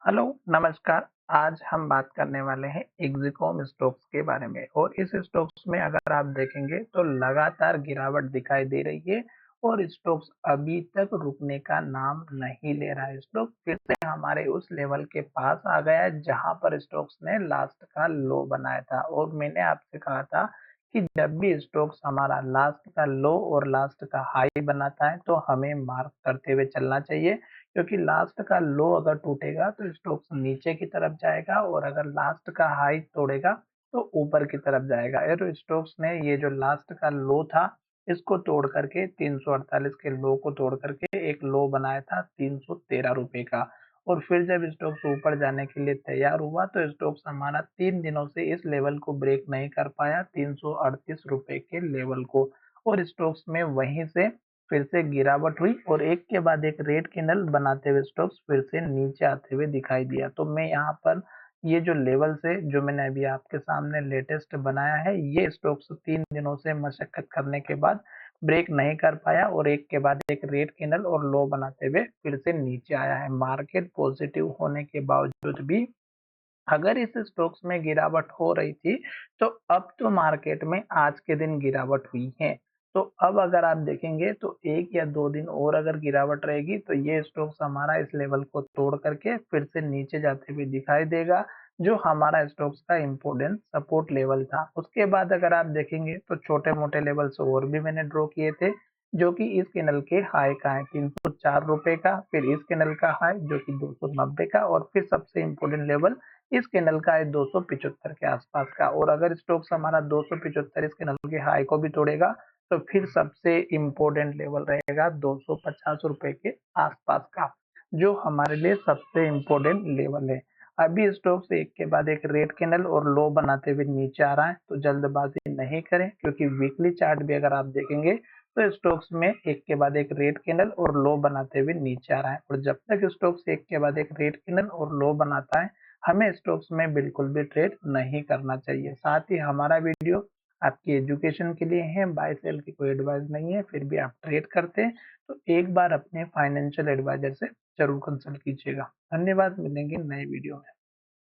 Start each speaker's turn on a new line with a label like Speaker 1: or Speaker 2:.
Speaker 1: Hello, नमस्कार। आज हम बात करने वाले हैं एक्जिकोम स्टॉक्स के बारे में और इस स्टॉक्स में अगर आप देखेंगे तो लगातार गिरावट दिखाई दे रही है और स्टॉक्स अभी तक रुकने का नाम नहीं ले रहा है। स्टॉक फिर से हमारे उस लेवल के पास आ गया है जहां पर स्टॉक्स ने लास्ट का लो बनाया था और मैंने आपसे कहा था कि जब भी स्टॉक्स हमारा लास्ट का लो और लास्ट का हाई बनाता है तो हमें मार्क करते हुए चलना चाहिए, क्योंकि लास्ट का लो अगर टूटेगा तो स्टॉक्स नीचे की तरफ जाएगा और अगर लास्ट का हाई तोड़ेगा तो ऊपर की तरफ जाएगा। एरो स्टॉक्स ने ये जो लास्ट का लो था इसको तोड़ करके 348 के लो को तोड़ करके एक लो बनाया था 313 रुपए का। और फिर जब स्टॉक्स ऊपर जाने के लिए तैयार हुआ तो स्टॉक्स हमारा 3 दिनों से इस लेवल को ब्रेक नहीं कर पाया, 338 रुपए के लेवल को। और स्टॉक्स में वहीं से फिर से गिरावट हुई और एक के बाद एक रेड कैंडल बनाते हुए स्टॉक्स फिर से नीचे आते हुए दिखाई दिया। तो मैं यहाँ पर ये जो लेवल्स है जो मैंने अभी आपके सामने लेटेस्ट बनाया है, ये स्टॉक्स 3 दिनों से मशक्कत करने के बाद ब्रेक नहीं कर पाया और एक के बाद एक रेड कैंडल और लो बनाते हुए फिर से नीचे आया है। मार्केट पॉजिटिव होने के बावजूद भी अगर इस स्टॉक्स में गिरावट हो रही थी तो अब तो मार्केट में आज के दिन गिरावट हुई है। तो अब अगर आप देखेंगे तो 1 या 2 दिन और अगर गिरावट रहेगी तो ये स्टॉक्स हमारा इस लेवल को तोड़ करके फिर से नीचे जाते हुए दिखाई देगा, जो हमारा स्टॉक्स का इम्पोर्टेंट सपोर्ट लेवल था। उसके बाद अगर आप देखेंगे तो छोटे-मोटे लेवल्स और भी मैंने ड्रॉ किए थे, जो कि इस कैंडल के हाई का है 304 रुपए का, फिर इस कैंडल का हाई जो कि 290 का और फिर सबसे इम्पोर्टेंट लेवल इस कैंडल का है 275 के आसपास का। और अगर स्टॉक्स हमारा 275 इस कैंडल के हाई को भी तोड़ेगा तो फिर सबसे इम्पोर्टेंट लेवल रहेगा 250 रुपए के आसपास का, जो हमारे लिए सबसे इम्पोर्टेंट लेवल है। अभी स्टॉक्स एक के बाद एक रेड कैंडल और लो बनाते हुए नीचे आ रहा है, तो जल्दबाजी नहीं करें, क्योंकि वीकली चार्ट भी अगर आप देखेंगे तो स्टॉक्स में एक के बाद एक रेड कैंडल और लो बनाते हुए नीचे आ रहा है। और जब तक स्टॉक्स एक के बाद एक रेड कैंडल और लो बनाता है हमें स्टॉक्स में बिल्कुल भी ट्रेड नहीं करना चाहिए। साथ ही हमारा वीडियो आपकी एजुकेशन के लिए है, बाय सेल की कोई एडवाइस नहीं है। फिर भी आप ट्रेड करते हैं तो एक बार अपने फाइनेंशियल एडवाइजर से जरूर कंसल्ट कीजिएगा। धन्यवाद, मिलेंगे नए वीडियो में।